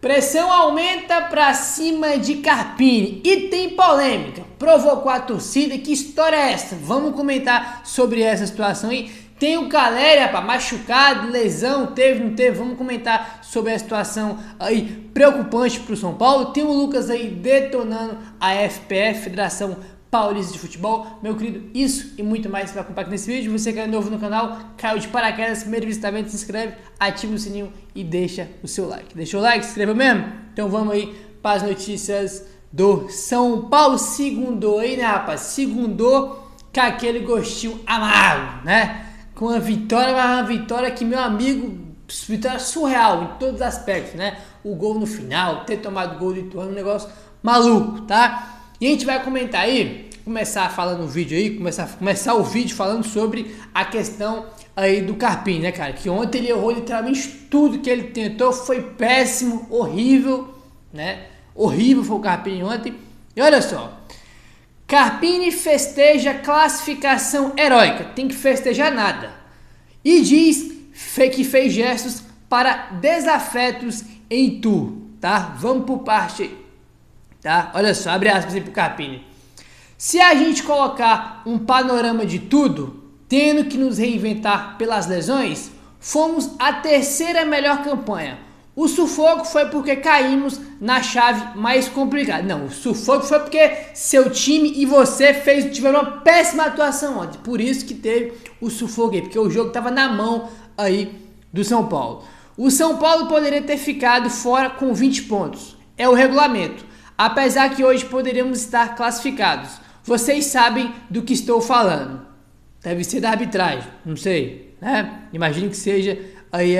Pressão aumenta para cima de Carpini e tem polêmica. Provocou a torcida. Que história é essa? Vamos comentar sobre essa situação aí. Tem o Caleri, rapaz, machucado, lesão, teve, não teve. Vamos comentar sobre a situação aí preocupante para o São Paulo. Tem o Lucas aí detonando a FPF, Federação Paulista de Futebol. Meu querido, isso e muito mais você vai acompanhar aqui nesse vídeo. Você que é novo no canal, caiu de paraquedas, primeiro visitamento, se inscreve, ativa o sininho e deixa o seu like. Deixou o like? Se inscreveu mesmo? Então vamos aí para as notícias do São Paulo. Segundou aí, né, rapaz? Segundou com aquele gostinho amargo, né? Com uma vitória, mas uma vitória que, meu amigo, vitória surreal em todos os aspectos, né? O gol no final, ter tomado gol do Ituano, um negócio maluco, tá? E a gente vai comentar aí, começar falando o vídeo aí, começar o vídeo falando sobre a questão aí do Carpini, né, cara? Que ontem ele errou literalmente tudo que ele tentou, foi péssimo, horrível, né? Horrível foi o Carpini ontem. E olha só, Carpini festeja classificação heróica, tem que festejar nada. E diz que fez gestos para desafetos em Itu, tá? Vamos por parte aí. Tá? Olha só, abre aspas aí pro Carpini. Se a gente colocar um panorama de tudo, tendo que nos reinventar pelas lesões, fomos a terceira melhor campanha. O sufoco foi porque caímos na chave mais complicada. Não, o sufoco foi porque seu time e você tiveram uma péssima atuação ontem. Por isso que teve o sufoco aí, porque o jogo estava na mão aí do São Paulo. O São Paulo poderia ter ficado fora com 20 pontos. É o regulamento. Apesar que hoje poderíamos estar classificados. Vocês sabem do que estou falando. Deve ser da arbitragem, não sei, né? Imagino que seja aí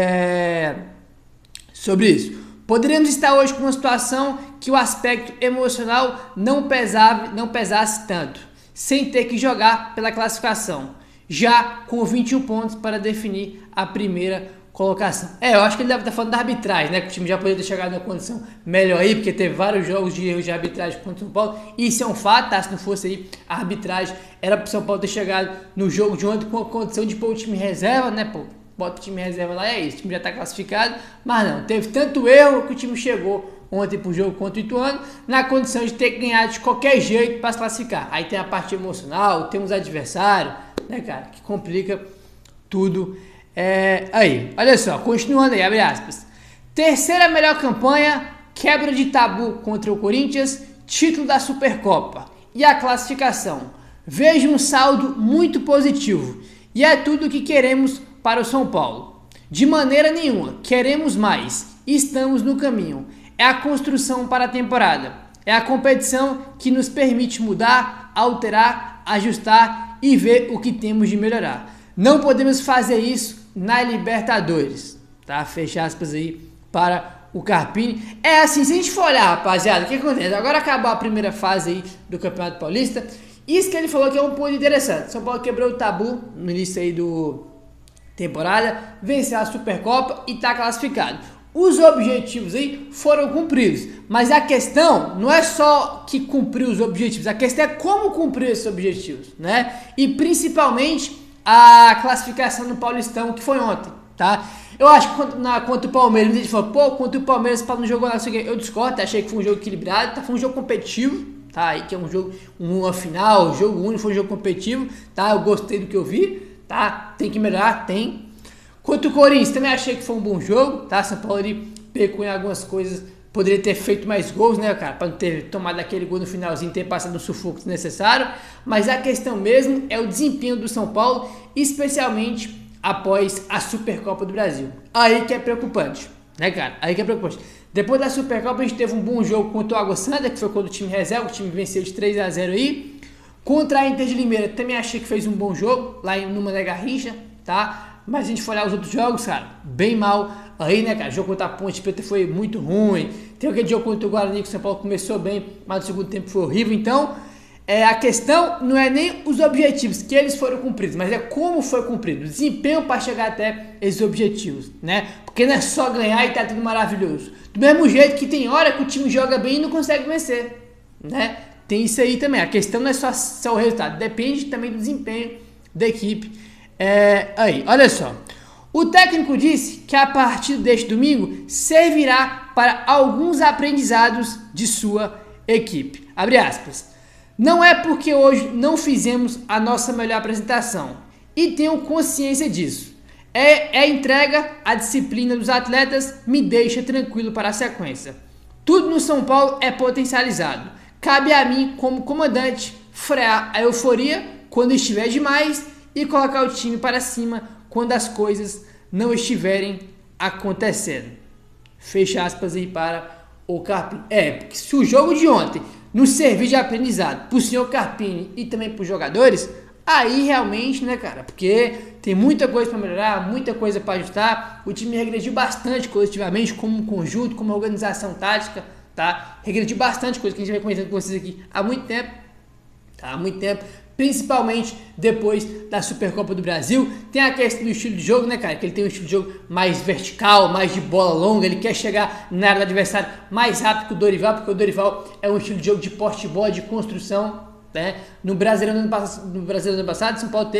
sobre isso. Poderíamos estar hoje com uma situação que o aspecto emocional não pesasse tanto, sem ter que jogar pela classificação, já com 21 pontos para definir a primeira colocação. Eu acho que ele deve estar falando da arbitragem, né? Que o time já poderia ter chegado numa condição melhor aí, porque teve vários jogos de erro de arbitragem contra o São Paulo. E isso é um fato, tá? Se não fosse aí a arbitragem, era pro São Paulo ter chegado no jogo de ontem com a condição de pôr o time reserva, né? Pô, bota o time reserva lá, é isso. O time já tá classificado, mas não, teve tanto erro que o time chegou ontem pro jogo contra o Ituano na condição de ter que ganhar de qualquer jeito para se classificar. Aí tem a parte emocional, tem os adversários, né, cara? Que complica tudo. Aí, olha só, continuando aí, abre aspas. Terceira melhor campanha, quebra de tabu contra o Corinthians, título da Supercopa e a classificação. Vejo um saldo muito positivo e é tudo o que queremos para o São Paulo. De maneira nenhuma, queremos mais e estamos no caminho. É a construção para a temporada. É a competição que nos permite mudar, alterar, ajustar e ver o que temos de melhorar. Não podemos fazer isso na Libertadores, tá? Fecha aspas aí para o Carpini. É assim, se a gente for olhar, rapaziada, o que acontece? Agora acabou a primeira fase aí do Campeonato Paulista. Isso que ele falou que é um ponto interessante. São Paulo quebrou o tabu no início aí do temporada, venceu a Supercopa e tá classificado. Os objetivos aí foram cumpridos, mas a questão não é só que cumpriu os objetivos, a questão é como cumprir esses objetivos, né? E principalmente a classificação no Paulistão, que foi ontem, tá? Eu acho que contra o Palmeiras, a gente falou, pô, contra o Palmeiras não jogou nada, eu discordo, achei que foi um jogo equilibrado, tá? Foi um jogo competitivo, tá? Aí que é um jogo, uma final, jogo único, foi um jogo competitivo, tá? Eu gostei do que eu vi, tá? Tem que melhorar, tem. Contra o Corinthians, também achei que foi um bom jogo, tá? São Paulo ali pecou em algumas coisas, poderia ter feito mais gols, né, cara? Para não ter tomado aquele gol no finalzinho, ter passado um sufoco desnecessário. Mas a questão mesmo é o desempenho do São Paulo, especialmente após a Supercopa do Brasil. Aí que é preocupante, né, cara? Aí que é preocupante. Depois da Supercopa, a gente teve um bom jogo contra o Água Santa, que foi contra o time reserva, o time venceu de 3-0 aí. Contra a Inter de Limeira, também achei que fez um bom jogo, lá no Mané Garrincha, tá? Mas a gente for olhar os outros jogos, cara, bem mal aí, né, cara? O jogo contra a Ponte Preta foi muito ruim. Tem aquele jogo contra o Guarani que o São Paulo começou bem, mas no segundo tempo foi horrível. Então, a questão não é nem os objetivos, que eles foram cumpridos, mas é como foi cumprido, o desempenho para chegar até esses objetivos, né? Porque não é só ganhar e tá tudo maravilhoso. Do mesmo jeito que tem hora que o time joga bem e não consegue vencer, né? Tem isso aí também. A questão não é só o resultado, depende também do desempenho da equipe. Aí, olha só. O técnico disse que a partir deste domingo servirá para alguns aprendizados de sua equipe. Abre aspas. Não é porque hoje não fizemos a nossa melhor apresentação e tenho consciência disso. A entrega, a disciplina dos atletas me deixa tranquilo para a sequência. Tudo no São Paulo é potencializado. Cabe a mim, como comandante, frear a euforia quando estiver demais e colocar o time para cima quando as coisas não estiverem acontecendo. Fecha aspas aí para o Carpini. Porque se o jogo de ontem não servir de aprendizado para o senhor Carpini e também para os jogadores, aí realmente, né, cara, porque tem muita coisa para melhorar, muita coisa para ajustar. O time regrediu bastante coletivamente, como um conjunto, como organização tática, tá? Regrediu bastante coisa que a gente vai comentando com vocês aqui há muito tempo, tá? Há muito tempo. Principalmente depois da Supercopa do Brasil. Tem a questão do estilo de jogo, né, cara? Que ele tem um estilo de jogo mais vertical, mais de bola longa. Ele quer chegar na área do adversário mais rápido que o Dorival, porque o Dorival é um estilo de jogo de poste de bola, de construção, né? No Brasileiro do ano passado, São Paulo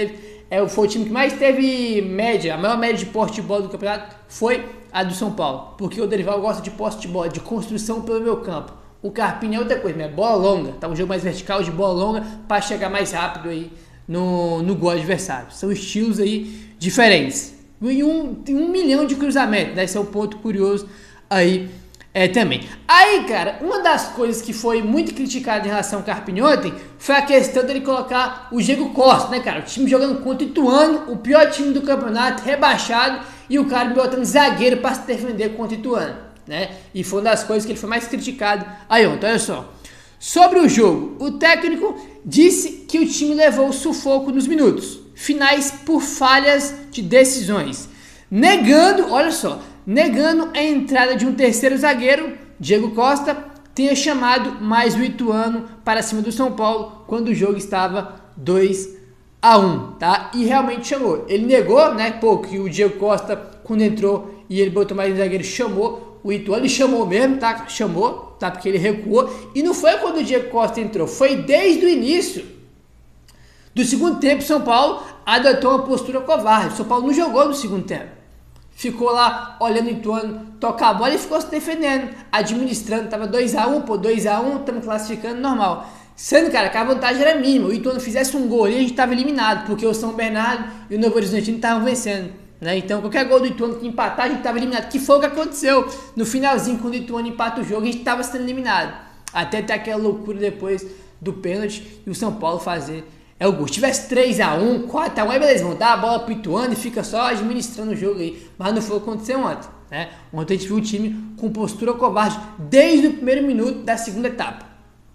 foi o time que mais teve média, a maior média de poste de bola do campeonato foi a do São Paulo. Porque o Dorival gosta de poste de bola, de construção pelo meio campo. O Carpini é outra coisa, é bola longa, tá? Um jogo mais vertical, de bola longa, para chegar mais rápido aí no gol adversário. São estilos aí diferentes. E um milhão de cruzamentos, né? Esse é um ponto curioso aí também. Aí, cara, uma das coisas que foi muito criticada em relação ao Carpini ontem foi a questão dele colocar o Diego Costa, né, cara? O time jogando contra o Ituano, o pior time do campeonato, rebaixado, e o cara botando zagueiro para se defender contra o Ituano. Né? E foi uma das coisas que ele foi mais criticado aí ontem. Olha só, sobre o jogo, o técnico disse que o time levou sufoco nos minutos finais por falhas de decisões, negando a entrada de um terceiro zagueiro, Diego Costa, tenha chamado mais o Ituano para cima do São Paulo quando o jogo estava 2-1, tá? E realmente chamou. Ele negou, né, que o Diego Costa, quando entrou e ele botou mais um zagueiro, chamou o Ituano, ele chamou mesmo, tá? Chamou, tá? Porque ele recuou. E não foi quando o Diego Costa entrou, foi desde o início do segundo tempo. São Paulo adotou uma postura covarde. São Paulo não jogou no segundo tempo. Ficou lá olhando o Ituano tocar a bola e ficou se defendendo, administrando. Tava 2-1, 2-1, estamos classificando normal. Sendo, cara, que a vantagem era mínima. O Ituano fizesse um gol ali, a gente tava eliminado, porque o São Bernardo e o Novo Horizontino estavam vencendo. Né? Então, qualquer gol do Ituano que empatar, a gente estava eliminado. Que foi o que aconteceu no finalzinho, quando o Ituano empata o jogo, a gente estava sendo eliminado. Até ter aquela loucura depois do pênalti e o São Paulo fazer o gol. Se tivesse 3-1, 4-1, aí beleza, vão dar a bola pro Ituano e fica só administrando o jogo aí. Mas não foi o que aconteceu ontem. Né? Ontem a gente viu o time com postura covarde desde o primeiro minuto da segunda etapa.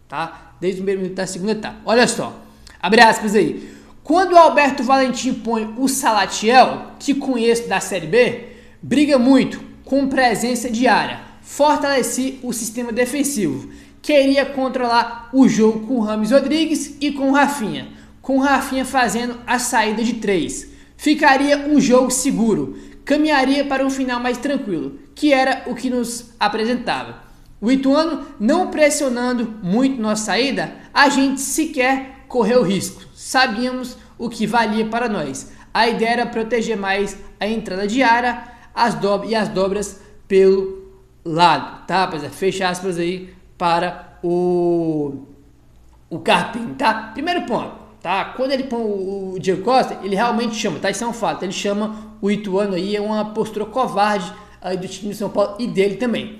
Tá? Desde o primeiro minuto da segunda etapa. Olha só, abre aspas aí. Quando o Alberto Valentim põe o Salatiel, que conheço da Série B, briga muito com presença de área. Fortaleci o sistema defensivo. Queria controlar o jogo com o Rames Rodrigues e com o Rafinha. Com o Rafinha fazendo a saída de 3. Ficaria um jogo seguro. Caminharia para um final mais tranquilo, que era o que nos apresentava. O Ituano não pressionando muito nossa saída, a gente sequer correu risco. Sabíamos o que valia para nós. A ideia era proteger mais a entrada de área e as dobras pelo lado, tá, rapaziada? Fecha aspas aí para o Carpini, tá? Primeiro ponto, tá? Quando ele põe o Diego Costa, ele realmente chama, tá? Isso é um fato. Ele chama o Ituano aí, é uma postura covarde aí do time de São Paulo e dele também.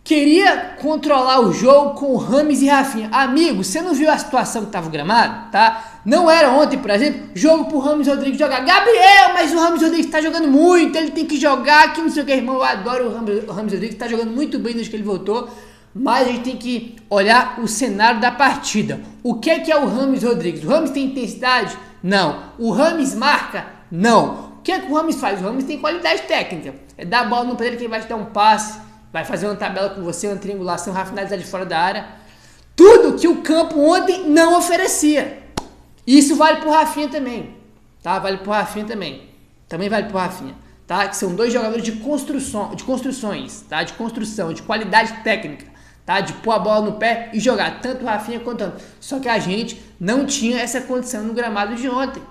Queria controlar o jogo com o Rames e Rafinha. Amigo, você não viu a situação que estava o gramado, tá? Não era ontem, por exemplo, jogo pro Rames Rodrigues jogar. Gabriel, mas o Rames Rodrigues tá jogando muito, ele tem que jogar, que não sei o que, irmão. Eu adoro o Rames Rodrigues, tá jogando muito bem desde que ele voltou. Mas a gente tem que olhar o cenário da partida. O que é o Rames Rodrigues? O Rames tem intensidade? Não. O Rames marca? Não. O que é que o Rames faz? O Rames tem qualidade técnica. É dar a bola no pé dele que ele vai te dar um passe. Vai fazer uma tabela com você, uma triangulação, vai finalizar de fora da área. Tudo que o campo ontem não oferecia. Isso vale pro Rafinha também. Tá? Vale pro Rafinha também. Também vale pro Rafinha. Tá? Que são dois jogadores de construções. Tá? De construção, de qualidade técnica. Tá? De pôr a bola no pé e jogar. Tanto o Rafinha quanto o Só que a gente não tinha essa condição no gramado de ontem.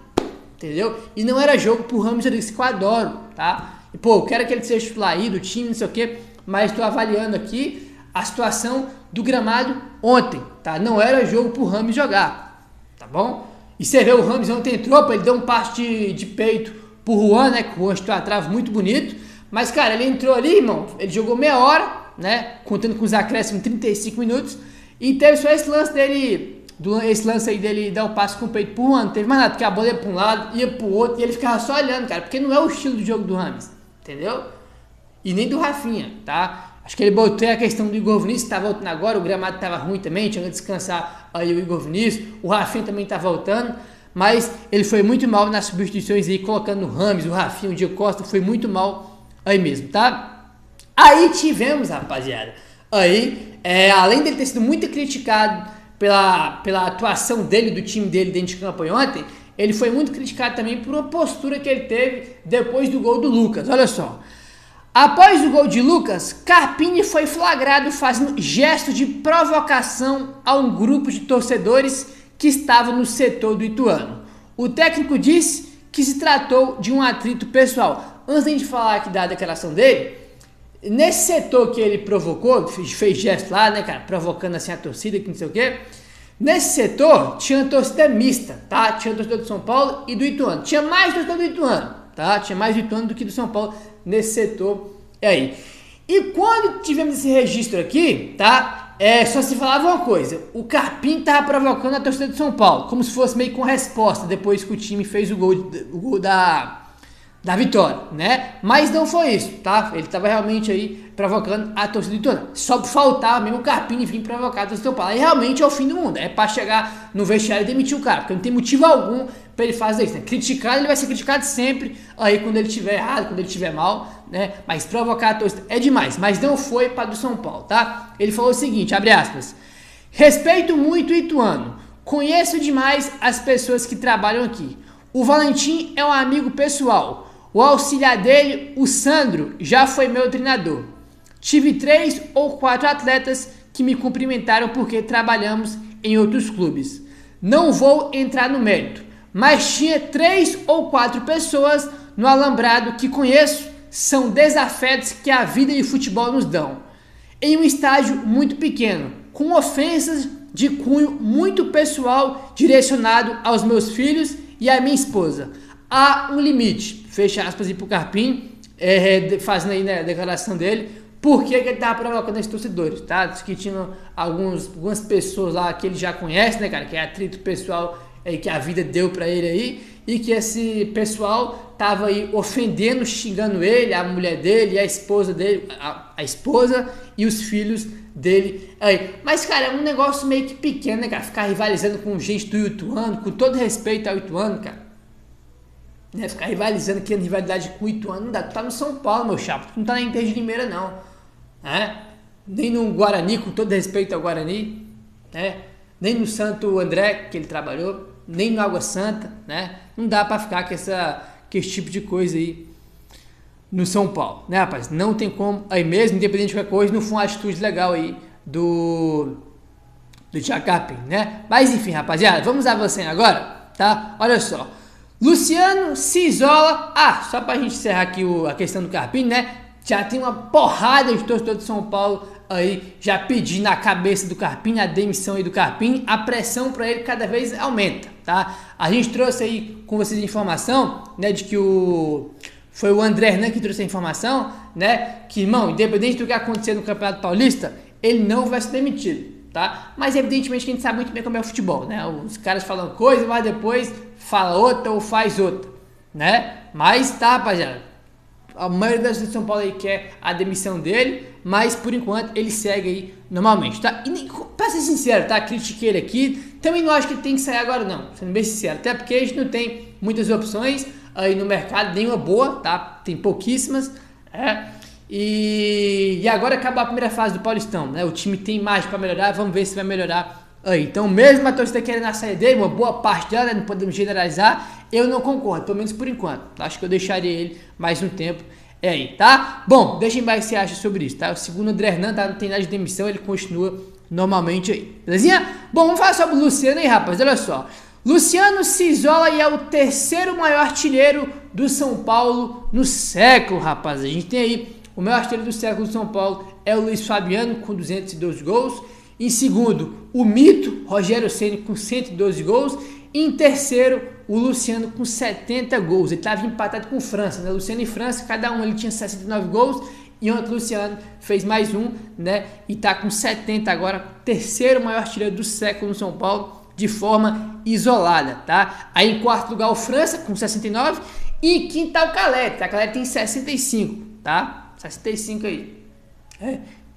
entendeu? E não era jogo pro Rames Rodrigues, que eu adoro, tá? E, pô, eu quero que ele seja titular aí do time, não sei o quê, mas tô avaliando aqui a situação do gramado ontem, tá? Não era jogo pro Rames jogar, tá bom? E você vê, o Rames ontem entrou, ele deu um passe de peito pro Juan, né? Que o Juan chutou a trave muito bonito. Mas, cara, ele entrou ali, irmão, ele jogou meia hora, né? Contando com os acréscimos 35 minutos. E teve só esse lance dele, esse lance aí dele dar o passe com o peito pro Juan. Não teve mais nada, porque a bola ia pra um lado, ia pro outro, e ele ficava só olhando, cara. Porque não é o estilo do jogo do Rames, entendeu? E nem do Rafinha, tá? Acho que ele botou a questão do Igor Vinícius, tá voltando agora, o gramado tava ruim também, tinha que descansar aí o Igor Vinícius, o Rafinha também tá voltando, mas ele foi muito mal nas substituições aí, colocando o Rames, o Rafinha, o Diego Costa, foi muito mal aí mesmo, tá? Aí tivemos, rapaziada, aí, além dele ter sido muito criticado pela atuação dele, do time dele dentro de campo ontem, ele foi muito criticado também por uma postura que ele teve depois do gol do Lucas, olha só. Após o gol de Lucas, Carpini foi flagrado fazendo gesto de provocação a um grupo de torcedores que estava no setor do Ituano. O técnico disse que se tratou de um atrito pessoal. Antes de a gente falar aqui da declaração dele, nesse setor que ele provocou, fez gesto lá, né, cara, provocando assim a torcida, que não sei o quê. Nesse setor tinha torcida mista, tá? Tinha torcedor do São Paulo e do Ituano. Tinha mais torcedor do Ituano, tá? Tinha mais do Ituano do que do São Paulo nesse setor aí. E quando tivemos esse registro aqui, tá? Só se falava uma coisa: o Carpini tava provocando a torcida do São Paulo, como se fosse meio com resposta depois que o time fez o gol da vitória, né? Mas não foi isso, tá? Ele tava realmente aí provocando a torcida do Ituano. Só faltava mesmo o Carpini vir provocar a torcida do São Paulo. Aí realmente é o fim do mundo. É pra chegar no vestiário e demitir o cara, porque não tem motivo algum pra ele fazer isso, né? Criticado, ele vai ser criticado sempre aí quando ele estiver errado, quando ele estiver mal, né? Mas provocar a torcida é demais. Mas não foi para do São Paulo, tá? Ele falou o seguinte, abre aspas: respeito muito o Ituano, conheço demais as pessoas que trabalham aqui. O Valentim é um amigo pessoal. O auxiliar dele, o Sandro, já foi meu treinador. Tive 3 ou 4 atletas que me cumprimentaram porque trabalhamos em outros clubes. Não vou entrar no mérito, mas tinha 3 ou 4 pessoas no alambrado que conheço, são desafetos que a vida e o futebol nos dão. Em um estádio muito pequeno, com ofensas de cunho muito pessoal direcionado aos meus filhos e à minha esposa. Há um limite, fecha aspas, aí pro Carpini, fazendo aí, né, a declaração dele, porque ele tava provocando esses torcedores, tá? Diz que tinha algumas pessoas lá que ele já conhece, né, cara, que é atrito pessoal aí que a vida deu pra ele aí, e que esse pessoal tava aí ofendendo, xingando ele, a mulher dele, a esposa dele, a esposa e os filhos dele aí. Mas, cara, é um negócio meio que pequeno, né, cara? Ficar rivalizando com gente do Ituano, com todo respeito ao Ituano, cara. Né, ficar rivalizando aqui, a rivalidade com o Ituano, não dá. Tu tá no São Paulo, meu chapa, tu não tá na Inter de Limeira, não, né? Nem no Guarani, com todo respeito ao Guarani, né? Nem no Santo André, que ele trabalhou, nem no Água Santa, né? Não dá pra ficar com esse tipo de coisa aí no São Paulo, né, rapaz? Não tem como, aí mesmo, independente de qualquer coisa, não foi uma atitude legal aí do Thiago Carpini, né? Mas enfim, rapaziada, vamos avançando agora, tá? Olha só, Luciano se isola. Só pra gente encerrar aqui a questão do Carpini, né? Já tem uma porrada de torcedor de São Paulo aí já pedindo a cabeça do Carpini, a demissão aí do Carpini. A pressão pra ele cada vez aumenta, tá? A gente trouxe aí com vocês a informação, né, de que foi o André Hernan que trouxe a informação, né, que, irmão, independente do que acontecer no Campeonato Paulista, ele não vai ser demitido, tá? Mas evidentemente que a gente sabe muito bem como é o futebol, né? Os caras falam coisa, mas depois fala outra ou faz outra, né? Mas tá, rapaziada, a maioria das vezes São Paulo aí quer a demissão dele, mas por enquanto ele segue aí normalmente, tá? E pra ser sincero, tá? Critiquei ele aqui, também não acho que ele tem que sair agora não, sendo bem sincero, até porque a gente não tem muitas opções aí no mercado, nenhuma boa, tá? Tem pouquíssimas, e agora acabou a primeira fase do Paulistão, né? O time tem mais pra melhorar, vamos ver se vai melhorar aí. Então, mesmo a torcida querendo a saída dele, uma boa parte dela, né, não podemos generalizar, eu não concordo, pelo menos por enquanto. Acho que eu deixaria ele mais um tempo aí, tá? Bom, deixem mais o que você acha sobre isso, tá? O segundo André Hernan, tá, não tem nada de demissão, ele continua normalmente aí, belezinha? Bom, vamos falar sobre o Luciano aí, rapaz, olha só. Luciano se isola e é o terceiro maior artilheiro do São Paulo no século, rapaz. A gente tem aí o maior artilheiro do século do São Paulo é o Luiz Fabiano com 212 gols. Em segundo, o mito Rogério Ceni com 112 gols. E em terceiro, o Luciano com 70 gols. Ele estava empatado com o França, né? Luciano e França, cada um ele tinha 69 gols. E ontem o Luciano fez mais um, né? E está com 70 agora, terceiro maior artilheiro do século no São Paulo, de forma isolada, tá? Aí em quarto lugar o França com 69 e em quinto tá o Caleri, tá? O Caleri tem 65, tá? 65 aí.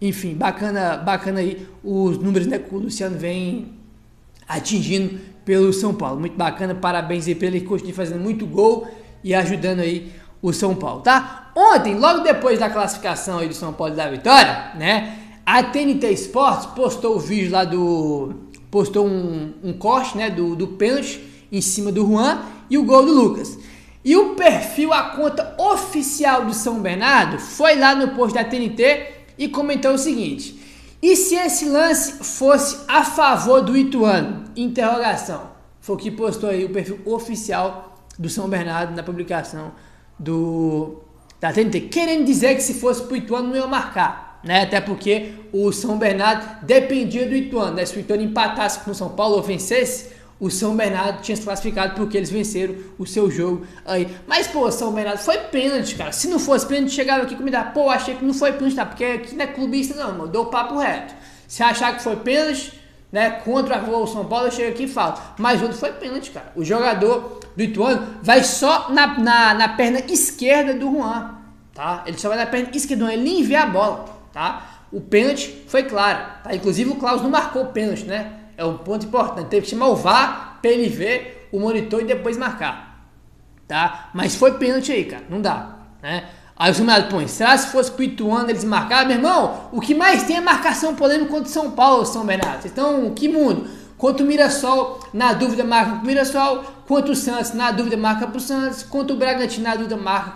Enfim, bacana aí os números, né, que o Luciano vem atingindo pelo São Paulo. Muito bacana, parabéns aí pra ele, que continua fazendo muito gol e ajudando aí o São Paulo, tá? Ontem, logo depois da classificação aí do São Paulo e da vitória, né, a TNT Sports postou o vídeo lá postou um corte, né, do pênalti em cima do Juan e o gol do Lucas. E o perfil, a conta oficial do São Bernardo, foi lá no post da TNT e comentou o seguinte: e se esse lance fosse a favor do Ituano? Interrogação. Foi o que postou aí o perfil oficial do São Bernardo na publicação da TNT, querendo dizer que se fosse pro Ituano não ia marcar, né? Até porque o São Bernardo dependia do Ituano, né? Se o Ituano empatasse com o São Paulo ou vencesse, o São Bernardo tinha se classificado porque eles venceram o seu jogo aí. Mas, pô, o São Bernardo foi pênalti, cara. Se não fosse pênalti, chegava aqui comigo, pô, achei que não foi pênalti, tá? Porque aqui não é clubista não, mano, dou o papo reto. Se achar que foi pênalti, né, contra o São Paulo, eu chego aqui e falo. Mas outro foi pênalti, cara. O jogador do Ituano vai só na perna esquerda do Juan, tá? Ele só vai na perna esquerda do Juan, ele nem vê a bola, tá? O pênalti foi claro, tá? Inclusive o Klaus não marcou o pênalti, né? É um ponto importante. Teve que chamar o VAR pra ele ver o monitor e depois marcar, tá? Mas foi pênalti aí, cara. Não dá, né? Aí o São Bernardo põe: será se fosse pro Ituano eles marcaram? Meu irmão, o que mais tem é marcação polêmica contra o São Paulo, São Bernardo. Vocês estão, que mundo? Contra o Mirassol, na dúvida marca pro Mirassol. Contra o Santos, na dúvida marca pro Santos. Contra o Bragantino, na dúvida marca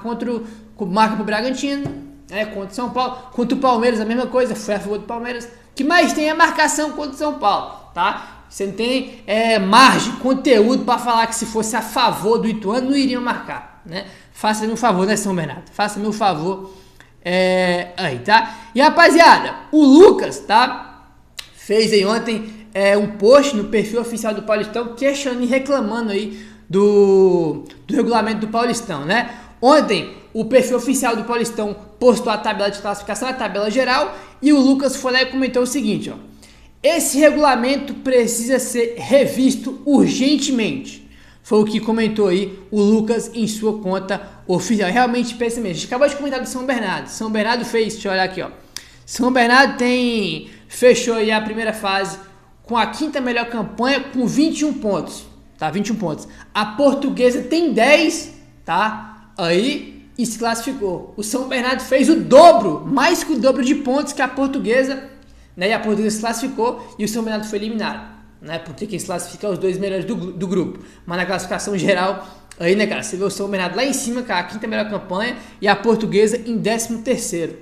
pro Bragantino, né? Contra o São Paulo. Contra o Palmeiras, a mesma coisa, foi a favor do Palmeiras. O que mais tem é marcação contra o São Paulo, tá? Você não tem margem, conteúdo para falar que se fosse a favor do Ituano não iriam marcar, né? Faça-me um favor, né, São Bernardo? Faça-me um favor aí, tá? E rapaziada, o Lucas, tá? Fez aí ontem um post no perfil oficial do Paulistão questionando e reclamando aí do regulamento do Paulistão, né? Ontem o perfil oficial do Paulistão postou a tabela de classificação, a tabela geral, e o Lucas foi lá e comentou o seguinte, ó: esse regulamento precisa ser revisto urgentemente. Foi o que comentou aí o Lucas em sua conta oficial. Realmente pensa mesmo. A gente acabou de comentar do São Bernardo. São Bernardo fez, deixa eu olhar aqui, ó. São Bernardo fechou aí a primeira fase com a quinta melhor campanha com 21 pontos, tá? 21 pontos. A Portuguesa tem 10, tá? Aí, e se classificou. O São Bernardo fez o dobro, mais que o dobro de pontos que a Portuguesa, né? E a Portuguesa se classificou e o São Bernardo foi eliminado, né? Porque quem se classifica é os dois melhores do grupo. Mas na classificação geral, aí, né, cara, você vê o São Bernardo lá em cima, com a quinta melhor campanha, e a Portuguesa em 13º,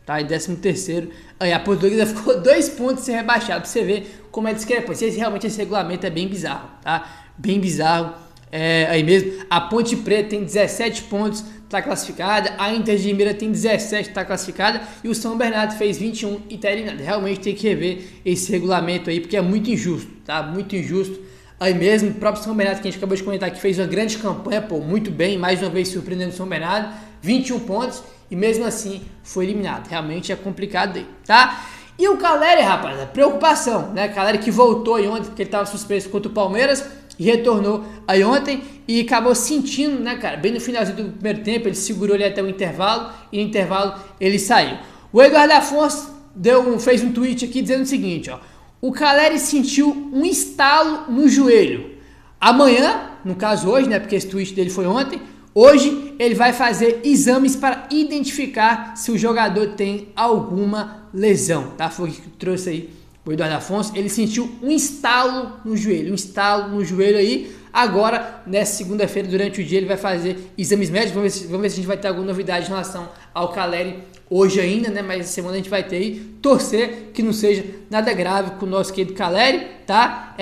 tá? Em 13º. Aí a Portuguesa ficou 2 pontos sem rebaixado, pra você ver como é discrepância. Realmente esse regulamento é bem bizarro, tá? Bem bizarro. Aí mesmo, a Ponte Preta tem 17 pontos, tá classificada, a Inter de Limeira tem 17, tá classificada, e o São Bernardo fez 21 e tá eliminado. Realmente tem que rever esse regulamento aí, porque é muito injusto, tá? Muito injusto. Aí mesmo, o próprio São Bernardo, que a gente acabou de comentar, que fez uma grande campanha, pô, muito bem, mais uma vez surpreendendo o São Bernardo, 21 pontos, e mesmo assim foi eliminado. Realmente é complicado aí, tá? E o Caleri, rapaz, a preocupação, né? Caleri que voltou aí ontem, porque ele tava suspenso contra o Palmeiras, e retornou aí ontem e acabou sentindo, né, cara, bem no finalzinho do primeiro tempo, ele segurou ali até o intervalo e no intervalo ele saiu. O Eduardo Afonso fez um tweet aqui dizendo o seguinte, ó: o Caleri sentiu um estalo no joelho. Amanhã, no caso hoje, né, porque esse tweet dele foi ontem, hoje ele vai fazer exames para identificar se o jogador tem alguma lesão, tá? Foi o que trouxe aí o Eduardo Afonso. Ele sentiu um estalo no joelho aí. Agora, nessa segunda-feira, durante o dia, ele vai fazer exames médicos. Vamos ver se a gente vai ter alguma novidade em relação ao Caleri hoje ainda, né? Mas essa semana a gente vai ter aí. Torcer que não seja nada grave com o nosso querido Caleri, tá?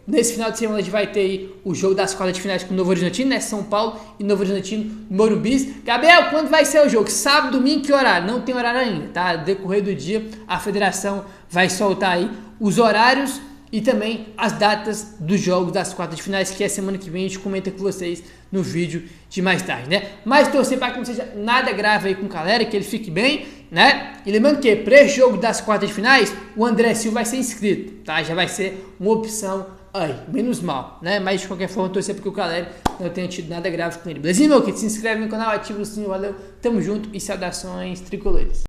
Nesse final de semana a gente vai ter aí o jogo das quartas de finais com o Novo Horizontino, né? São Paulo e Novo Horizontino no Morumbi. Gabriel, quando vai ser o jogo? Sábado, domingo, que horário? Não tem horário ainda, tá? No decorrer do dia, a federação vai soltar aí os horários e também as datas dos jogos das quartas de finais, que é semana que vem a gente comenta com vocês no vídeo de mais tarde, né? Mas torcer para que não seja nada grave aí com o Calera, que ele fique bem, né? E lembrando que para esse jogo das quartas de finais, o André Silva vai ser inscrito, tá? Já vai ser uma opção aí, menos mal, né? Mas de qualquer forma, torcer porque o Calera não tenha tido nada grave com ele. Beleza, meu querido? Se inscreve no canal, ativa o sininho, valeu, tamo junto e saudações tricolores.